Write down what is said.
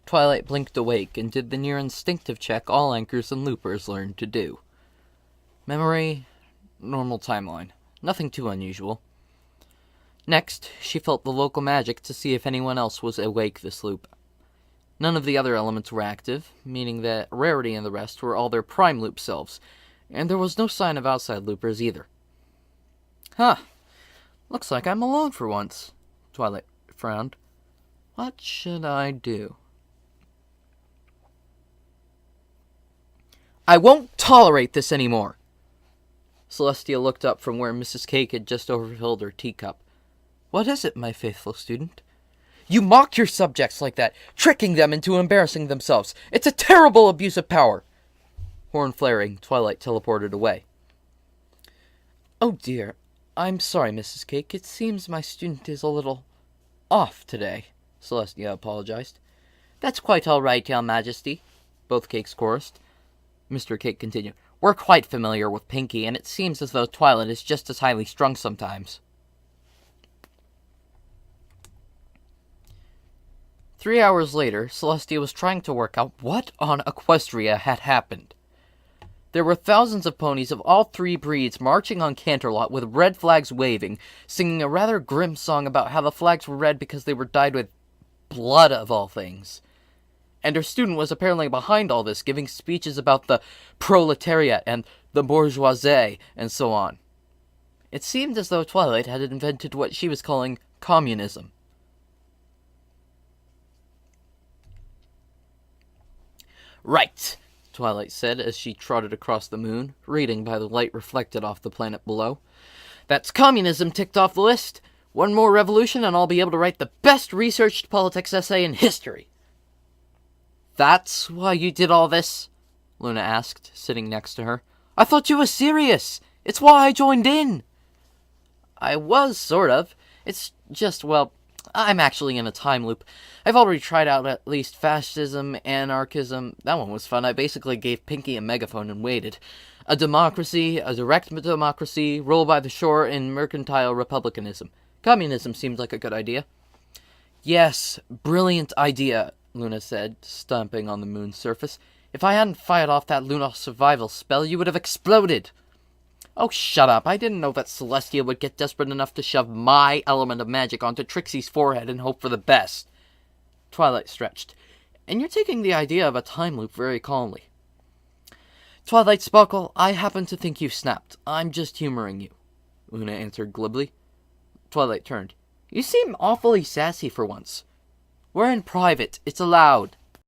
Twilight blinked awake and did the near-instinctive check all anchors and loopers learn to do. Memory, normal timeline. Nothing too unusual. Next, she felt the local magic to see if anyone else was awake this loop. None of the other elements were active, meaning that Rarity and the rest were all their prime loop selves, and there was no sign of outside loopers either. Huh. Looks like I'm alone for once, Twilight frowned. What should I do? I won't tolerate this anymore. Celestia looked up from where Mrs. Cake had just overfilled her teacup. What is it, my faithful student? You mock your subjects like that, tricking them into embarrassing themselves. It's a terrible abuse of power. Horn flaring, Twilight teleported away. Oh dear, I'm sorry, Mrs. Cake. It seems my student is a little off today, Celestia apologized. That's quite all right, Your Majesty, both Cakes chorused. Mr. Cake continued. We're quite familiar with Pinky, and it seems as though Twilight is just as highly strung sometimes. 3 hours later, Celestia was trying to work out what on Equestria had happened. There were thousands of ponies of all three breeds marching on Canterlot with red flags waving, singing a rather grim song about how the flags were red because they were dyed with blood of all things. And her student was apparently behind all this, giving speeches about the proletariat and the bourgeoisie and so on. It seemed as though Twilight had invented what she was calling communism. Right, Twilight said as she trotted across the moon, reading by the light reflected off the planet below. That's communism ticked off the list. One more revolution and I'll be able to write the best researched politics essay in history. That's why you did all this? Luna asked, sitting next to her. I thought you were serious. It's why I joined in. I was, sort of. It's just, well, I'm actually in a time loop. I've already tried out at least fascism, anarchism. That one was fun. I basically gave Pinky a megaphone and waited. A democracy, a direct democracy, rule by the shore, and mercantile republicanism. Communism seemed like a good idea. Yes, brilliant idea, Luna said, stomping on the moon's surface. If I hadn't fired off that lunar survival spell, you would have exploded. Oh, shut up. I didn't know that Celestia would get desperate enough to shove my element of magic onto Trixie's forehead and hope for the best. Twilight stretched. And you're taking the idea of a time loop very calmly. Twilight Sparkle, I happen to think you've snapped. I'm just humoring you, Luna answered glibly. Twilight turned. You seem awfully sassy for once. We're in private. It's allowed.